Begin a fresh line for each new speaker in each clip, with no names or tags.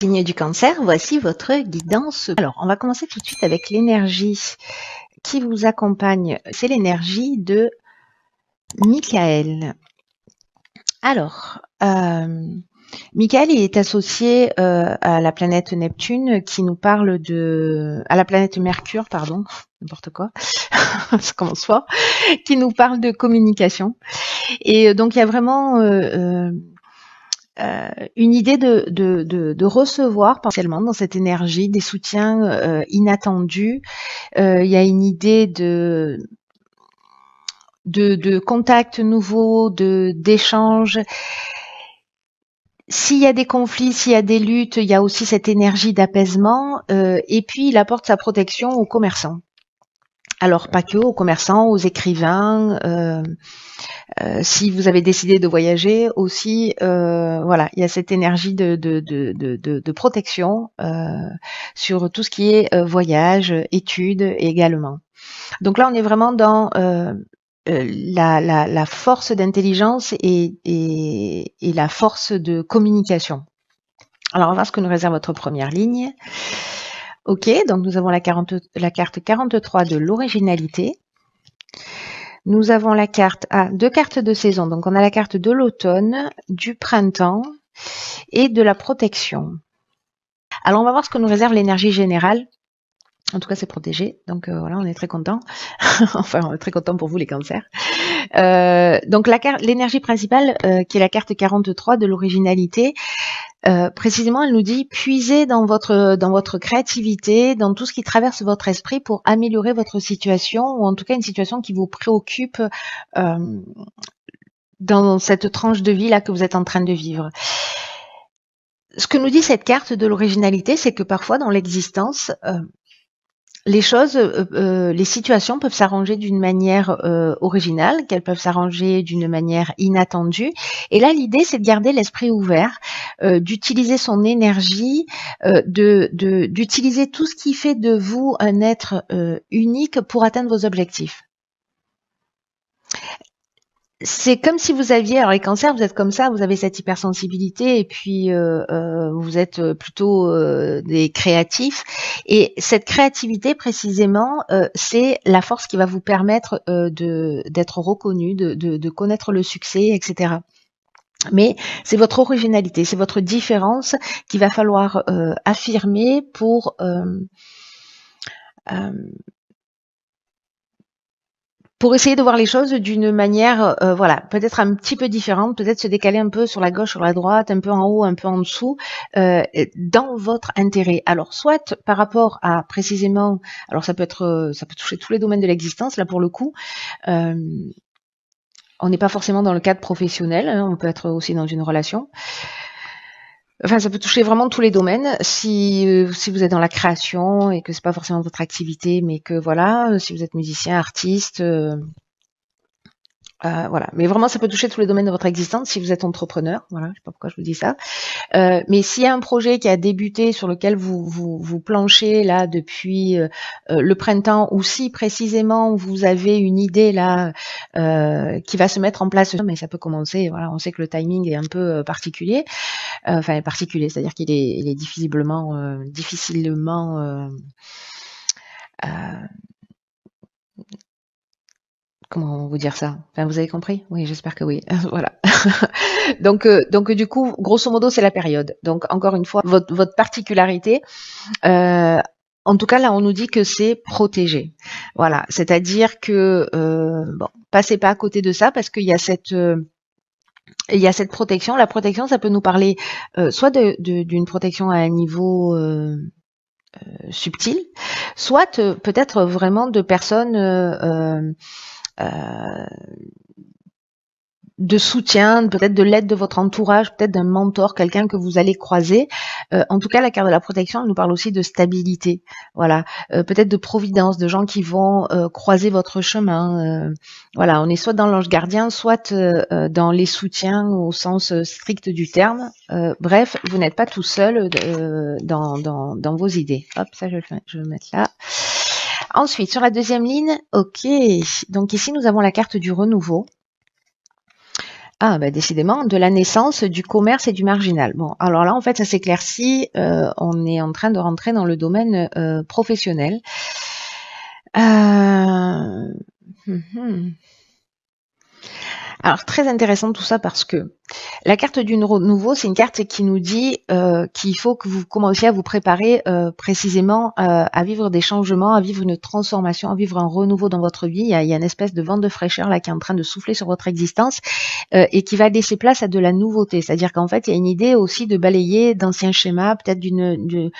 Signe du Cancer, voici votre guidance. Alors, on va commencer tout de suite avec l'énergie qui vous accompagne. C'est l'énergie de Michael. Alors, Michael est associé à la planète Neptune qui nous parle à la planète Mercure, pardon, n'importe quoi, ça commence fort, qui nous parle de communication. Et donc, il y a vraiment une idée de recevoir potentiellement dans cette énergie des soutiens inattendus. Il y a une idée de contacts nouveaux, d'échanges. S'il y a des conflits, s'il y a des luttes, il y a aussi cette énergie d'apaisement. Et puis, il apporte sa protection aux commerçants. Alors, pas que aux commerçants, aux écrivains. Si vous avez décidé de voyager aussi, voilà, il y a cette énergie de protection sur tout ce qui est voyage, études également. Donc là, on est vraiment dans la force d'intelligence et la force de communication. Alors, on va voir ce que nous réserve votre première ligne. Ok, donc nous avons la carte 43 de l'originalité. Nous avons la carte deux cartes de saison. Donc, on a la carte de l'automne, du printemps et de la protection. Alors, on va voir ce que nous réserve l'énergie générale. En tout cas, c'est protégé. Donc, voilà, on est très content. Enfin, on est très content pour vous, les cancers. Donc, l'énergie principale, qui est la carte 43 de l'originalité, précisément, elle nous dit puisez dans votre créativité, dans tout ce qui traverse votre esprit pour améliorer votre situation, ou en tout cas une situation qui vous préoccupe dans cette tranche de vie là que vous êtes en train de vivre. Ce que nous dit cette carte de l'originalité, c'est que parfois dans l'existence, les choses, les situations peuvent s'arranger d'une manière originale, qu'elles peuvent s'arranger d'une manière inattendue. Et là, l'idée, c'est de garder l'esprit ouvert, d'utiliser son énergie, d'utiliser tout ce qui fait de vous un être unique pour atteindre vos objectifs. C'est comme si vous aviez, alors les cancers, vous êtes comme ça, vous avez cette hypersensibilité et puis vous êtes plutôt des créatifs. Et cette créativité, précisément, c'est la force qui va vous permettre d'être reconnu, de connaître le succès, etc. Mais c'est votre originalité, c'est votre différence qu'il va falloir affirmer pour essayer de voir les choses d'une manière, voilà, peut-être un petit peu différente, peut-être se décaler un peu sur la gauche, sur la droite, un peu en haut, un peu en dessous, dans votre intérêt. Alors, soit par rapport à précisément, alors ça peut toucher tous les domaines de l'existence, là pour le coup, on n'est pas forcément dans le cadre professionnel, hein, on peut être aussi dans une relation. Enfin, ça peut toucher vraiment tous les domaines. Si vous êtes dans la création et que c'est pas forcément votre activité, mais que voilà, si vous êtes musicien, artiste, voilà. Mais vraiment, ça peut toucher tous les domaines de votre existence si vous êtes entrepreneur. Voilà, je sais pas pourquoi je vous dis ça. Mais s'il y a un projet qui a débuté sur lequel vous planchez là depuis le printemps, ou si précisément vous avez une idée là qui va se mettre en place, mais ça peut commencer. Voilà, on sait que le timing est un peu particulier. Enfin, particulier, c'est-à-dire qu'il est difficilement comment vous dire ça? Enfin, vous avez compris? Oui, j'espère que oui. Voilà. donc du coup, grosso modo, c'est la période. Donc encore une fois, votre particularité. En tout cas, là, on nous dit que c'est protégé. Voilà, c'est-à-dire que bon, passez pas à côté de ça parce qu'il y a cette protection. La protection, ça peut nous parler soit d'une protection à un niveau subtil, soit peut-être vraiment de personnes de soutien, peut-être de l'aide de votre entourage, peut-être d'un mentor, quelqu'un que vous allez croiser. En tout cas, la carte de la protection, elle nous parle aussi de stabilité. Voilà, peut-être de providence, de gens qui vont croiser votre chemin. Voilà, on est soit dans l'ange gardien, soit dans les soutiens au sens strict du terme. Bref, vous n'êtes pas tout seul dans vos idées. Hop, ça je vais mettre là. Ensuite, sur la deuxième ligne, ok. Donc ici, nous avons la carte du renouveau. Ah, bah, décidément, de la naissance, du commerce et du marginal. Bon, alors là, en fait, ça s'éclaircit. On est en train de rentrer dans le domaine professionnel. Hum, hum. Alors, très intéressant tout ça parce que la carte du renouveau, c'est une carte qui nous dit qu'il faut que vous commenciez à vous préparer précisément à vivre des changements, à vivre une transformation, à vivre un renouveau dans votre vie. Il y a une espèce de vent de fraîcheur là qui est en train de souffler sur votre existence et qui va laisser place à de la nouveauté. C'est-à-dire qu'en fait, il y a une idée aussi de balayer d'anciens schémas, peut-être d'une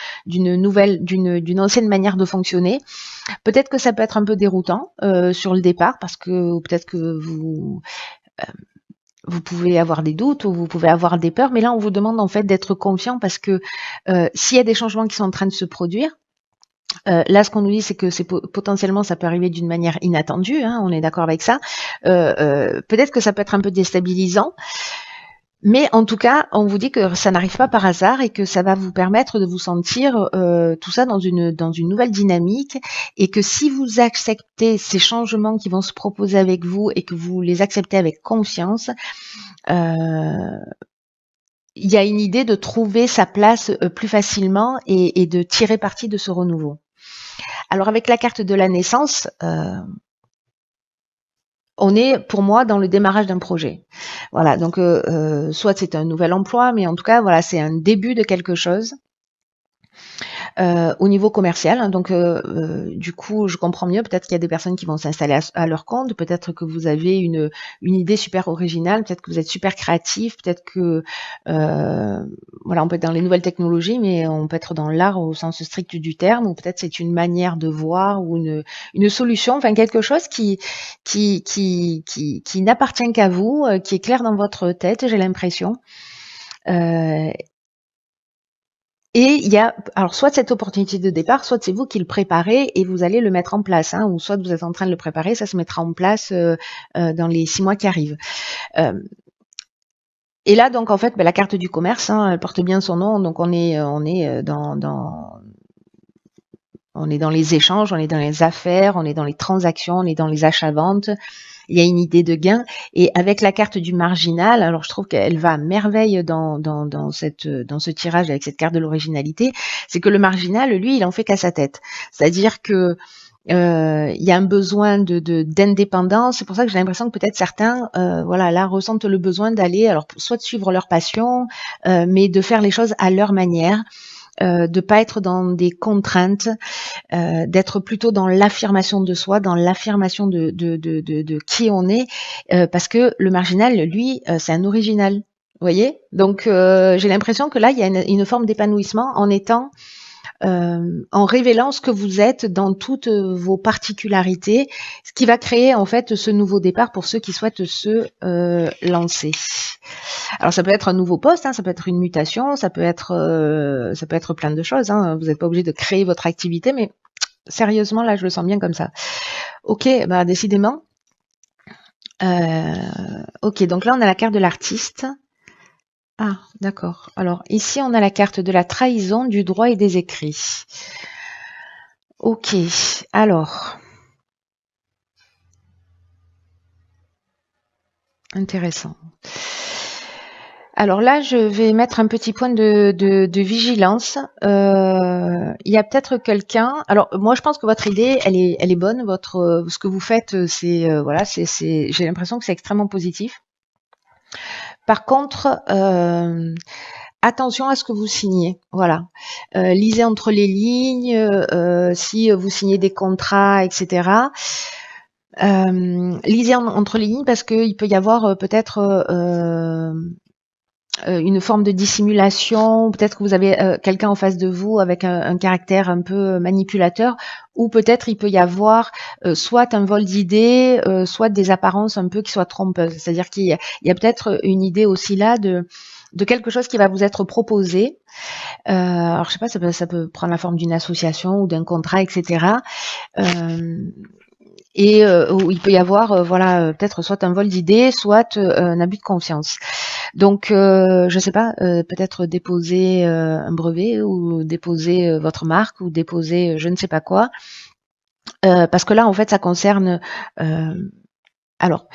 ancienne manière de fonctionner. Peut-être que ça peut être un peu déroutant sur le départ parce que peut-être que vous pouvez avoir des doutes ou vous pouvez avoir des peurs, mais là on vous demande en fait d'être confiant parce que s'il y a des changements qui sont en train de se produire, là ce qu'on nous dit c'est que potentiellement ça peut arriver d'une manière inattendue, hein, on est d'accord avec ça. Peut-être que ça peut être un peu déstabilisant. Mais en tout cas, on vous dit que ça n'arrive pas par hasard et que ça va vous permettre de vous sentir tout ça dans une nouvelle dynamique et que si vous acceptez ces changements qui vont se proposer avec vous et que vous les acceptez avec confiance, il y a une idée de trouver sa place plus facilement et de tirer parti de ce renouveau. Alors avec la carte de la naissance, on est pour moi dans le démarrage d'un projet. Voilà, donc soit c'est un nouvel emploi, mais en tout cas voilà, c'est un début de quelque chose. Au niveau commercial, hein, donc du coup, je comprends mieux. Peut-être qu'il y a des personnes qui vont s'installer à leur compte. Peut-être que vous avez une idée super originale. Peut-être que vous êtes super créatif. Peut-être que voilà, on peut être dans les nouvelles technologies, mais on peut être dans l'art au sens strict du terme. Ou peut-être c'est une manière de voir ou une solution. Enfin, quelque chose qui n'appartient qu'à vous, qui est clair dans votre tête. J'ai l'impression. Et il y a, alors soit cette opportunité de départ, soit c'est vous qui le préparez et vous allez le mettre en place, hein, ou soit vous êtes en train de le préparer, ça se mettra en place dans les 6 mois qui arrivent. Et là, donc en fait, la carte du commerce, hein, elle porte bien son nom, donc on est dans les échanges, on est dans les affaires, on est dans les transactions, on est dans les achats-ventes. Il y a une idée de gain. Et avec la carte du marginal, alors je trouve qu'elle va à merveille dans ce tirage avec cette carte de l'originalité, c'est que le marginal, lui, il en fait qu'à sa tête. C'est-à-dire que il y a un besoin d'indépendance. C'est pour ça que j'ai l'impression que peut-être certains, voilà, là ressentent le besoin d'aller, alors soit de suivre leur passion, mais de faire les choses à leur manière. De pas être dans des contraintes, d'être plutôt dans l'affirmation de soi, dans l'affirmation de qui on est, parce que le marginal, lui, c'est un original. Vous voyez? Donc j'ai l'impression que là, il y a une forme d'épanouissement en étant en révélant ce que vous êtes dans toutes vos particularités, ce qui va créer en fait ce nouveau départ pour ceux qui souhaitent se lancer. Alors ça peut être un nouveau poste, hein, ça peut être une mutation, ça peut être plein de choses. Hein. Vous n'êtes pas obligé de créer votre activité, mais sérieusement là, je le sens bien comme ça. Ok, bah décidément. Ok, donc là on a la carte de l'artiste. Ah, d'accord. Alors ici on a la carte de la trahison, du droit et des écrits. Ok, alors. Intéressant. Alors là, je vais mettre un petit point de vigilance. Il y a peut-être quelqu'un. Alors moi, je pense que votre idée, elle est bonne. Ce que vous faites, c'est voilà, j'ai l'impression que c'est extrêmement positif. Par contre, attention à ce que vous signez. Voilà, lisez entre les lignes. Si vous signez des contrats, etc. Lisez entre les lignes parce qu'il peut y avoir peut-être une forme de dissimulation, peut-être que vous avez quelqu'un en face de vous avec un caractère un peu manipulateur, ou peut-être il peut y avoir soit un vol d'idées, soit des apparences un peu qui soient trompeuses. C'est-à-dire qu'il y a peut-être une idée aussi là de quelque chose qui va vous être proposé. Alors je sais pas, ça peut prendre la forme d'une association ou d'un contrat, etc. Et où il peut y avoir voilà peut-être soit un vol d'idées, soit un abus de confiance. Donc je sais pas, peut-être déposer un brevet ou déposer votre marque ou déposer je ne sais pas quoi, parce que là en fait ça concerne alors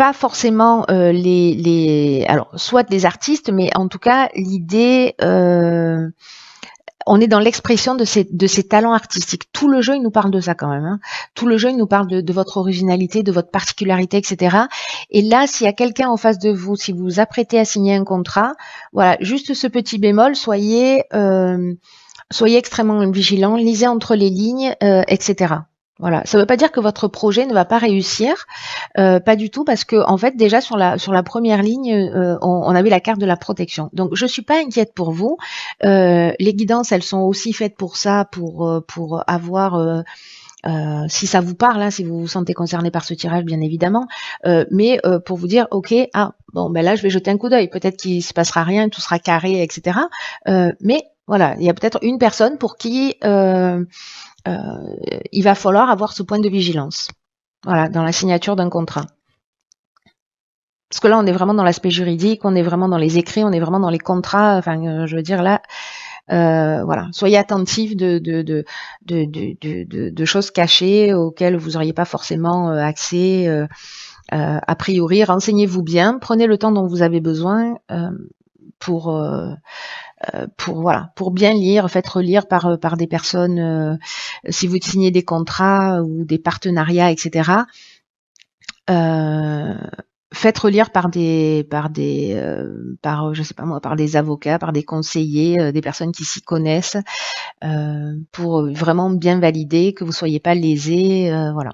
pas forcément alors soit des artistes, mais en tout cas l'idée, on est dans l'expression de ces talents artistiques. Tout le jeu, il nous parle de ça quand même. Hein. Tout le jeu, il nous parle de votre originalité, de votre particularité, etc. Et là, s'il y a quelqu'un en face de vous, si vous vous apprêtez à signer un contrat, voilà, juste ce petit bémol, soyez extrêmement vigilant, lisez entre les lignes, etc. Voilà, ça ne veut pas dire que votre projet ne va pas réussir, pas du tout, parce que en fait déjà sur la première ligne, on avait la carte de la protection. Donc je suis pas inquiète pour vous. Les guidances, elles sont aussi faites pour ça, pour avoir si ça vous parle, hein, si vous vous sentez concerné par ce tirage, bien évidemment, mais pour vous dire, ok, bon, ben là, je vais jeter un coup d'œil. Peut-être qu'il se passera rien, tout sera carré, etc. Mais voilà, il y a peut-être une personne pour qui il va falloir avoir ce point de vigilance. Voilà, dans la signature d'un contrat. Parce que là, on est vraiment dans l'aspect juridique, on est vraiment dans les écrits, on est vraiment dans les contrats. Enfin, je veux dire là, voilà, soyez attentifs de choses cachées auxquelles vous n'auriez pas forcément accès. A priori, renseignez-vous bien, prenez le temps dont vous avez besoin pour bien lire, faites relire par des personnes. Si vous signez des contrats ou des partenariats, etc. Faites relire par je sais pas moi, par des avocats, par des conseillers, des personnes qui s'y connaissent, pour vraiment bien valider que vous soyez pas lésés, voilà.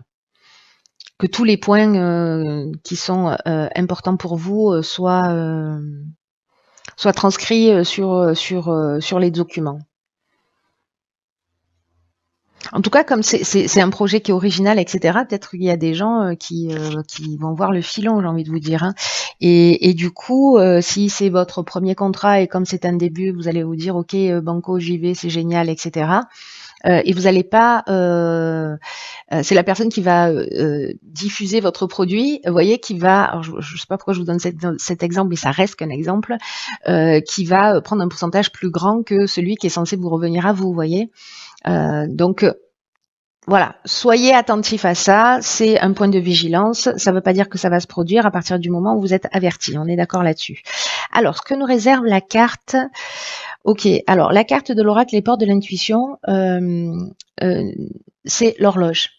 Que tous les points qui sont importants pour vous soient transcrits sur les documents. En tout cas, comme c'est un projet qui est original, etc., peut-être qu'il y a des gens qui vont voir le filon, j'ai envie de vous dire. Hein. Et du coup, si c'est votre premier contrat et comme c'est un début, vous allez vous dire, ok, banco, j'y vais, c'est génial, etc. Et vous n'allez pas... c'est la personne qui va diffuser votre produit, vous voyez, qui va... Alors je ne sais pas pourquoi je vous donne cet exemple, mais ça reste qu'un exemple, qui va prendre un pourcentage plus grand que celui qui est censé vous revenir à vous, vous voyez. Donc voilà, soyez attentifs à ça, c'est un point de vigilance, ça ne veut pas dire que ça va se produire à partir du moment où vous êtes averti, on est d'accord là-dessus. Alors, ce que nous réserve la carte, ok, alors la carte de l'oracle, les portes de l'intuition, c'est l'horloge.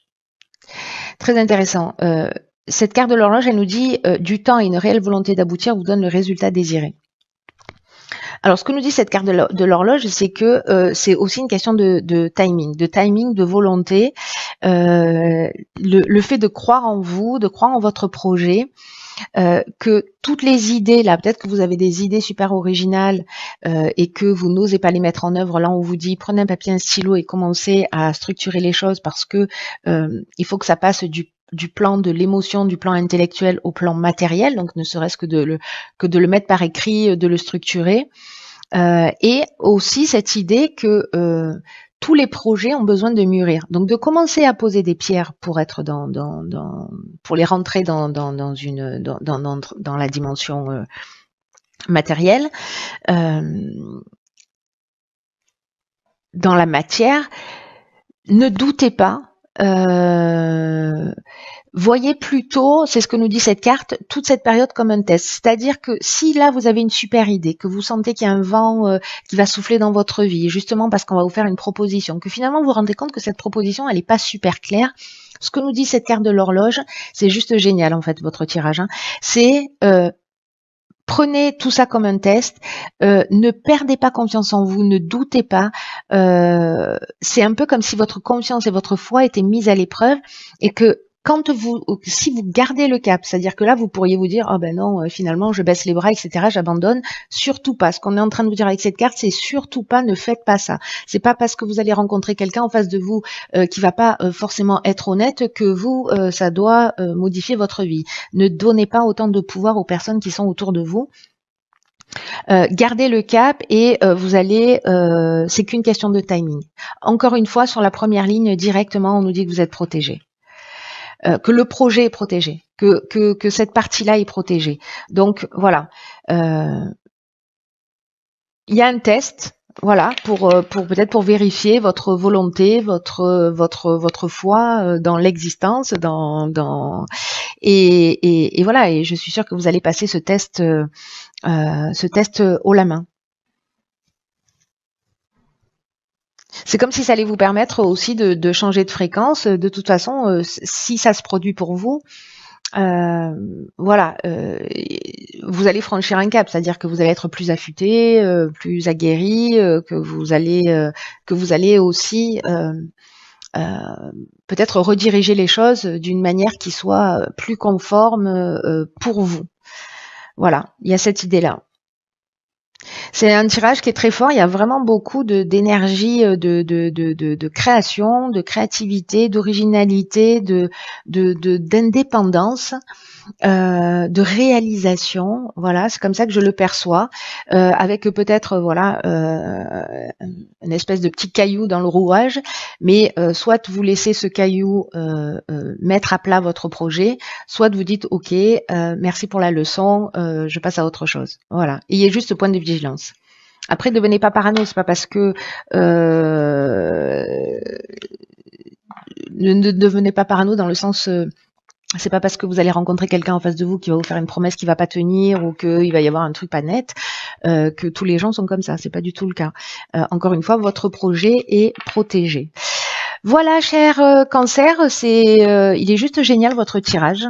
Très intéressant. Cette carte de l'horloge, elle nous dit du temps et une réelle volonté d'aboutir vous donne le résultat désiré. Alors, ce que nous dit cette carte de l'horloge, c'est que c'est aussi une question de timing, de volonté, le fait de croire en vous, de croire en votre projet, que toutes les idées, là, peut-être que vous avez des idées super originales et que vous n'osez pas les mettre en œuvre. Là, on vous dit, prenez un papier, un stylo et commencez à structurer les choses parce que il faut que ça passe du plan de l'émotion, du plan intellectuel au plan matériel, donc ne serait-ce que de le mettre par écrit, de le structurer. Et aussi cette idée que tous les projets ont besoin de mûrir. Donc de commencer à poser des pierres pour être pour les rentrer dans la dimension matérielle, dans la matière. Ne doutez pas. Voyez plutôt, c'est ce que nous dit cette carte, toute cette période comme un test. C'est-à-dire que si là vous avez une super idée, que vous sentez qu'il y a un vent qui va souffler dans votre vie, justement parce qu'on va vous faire une proposition, que finalement vous vous rendez compte que cette proposition elle n'est pas super claire, ce que nous dit cette carte de l'horloge, c'est juste génial en fait votre tirage. Hein. C'est prenez tout ça comme un test, ne perdez pas confiance en vous, ne doutez pas. C'est un peu comme si votre confiance et votre foi étaient mises à l'épreuve et que si vous gardez le cap, c'est-à-dire que là, vous pourriez vous dire, oh ben non, finalement, je baisse les bras, etc., j'abandonne. Surtout pas. Ce qu'on est en train de vous dire avec cette carte, c'est surtout pas, ne faites pas ça. C'est pas parce que vous allez rencontrer quelqu'un en face de vous qui va pas forcément être honnête que vous, ça doit modifier votre vie. Ne donnez pas autant de pouvoir aux personnes qui sont autour de vous. Gardez le cap et vous allez, c'est qu'une question de timing. Encore une fois, sur la première ligne, directement, on nous dit que vous êtes protégé. Que le projet est protégé, que cette partie-là est protégée. Donc voilà, il y a un test, Voilà, pour peut-être pour vérifier votre volonté, votre foi dans l'existence, et voilà. Et je suis sûre que vous allez passer ce test haut la main. C'est comme si ça allait vous permettre aussi de changer de fréquence. De toute façon, si ça se produit pour vous, voilà, vous allez franchir un cap, c'est-à-dire que vous allez être plus affûté, plus aguerri, que vous allez aussi peut-être rediriger les choses d'une manière qui soit plus conforme pour vous. Voilà, il y a cette idée-là. C'est un tirage qui est très fort. Il y a vraiment beaucoup d'énergie, de création, de créativité, d'originalité, d'indépendance, de réalisation. Voilà, c'est comme ça que je le perçois, avec peut-être voilà une espèce de petit caillou dans le rouage, mais soit vous laissez ce caillou mettre à plat votre projet, soit vous dites ok, merci pour la leçon, je passe à autre chose. Voilà, ayez juste ce point de vigilance. Après, ne devenez pas parano, c'est pas parce que ne devenez pas parano dans le sens c'est pas parce que vous allez rencontrer quelqu'un en face de vous qui va vous faire une promesse qui va pas tenir ou qu'il va y avoir un truc pas net que tous les gens sont comme ça. C'est pas du tout le cas. Encore une fois, votre projet est protégé. Voilà, cher Cancer, il est juste génial votre tirage.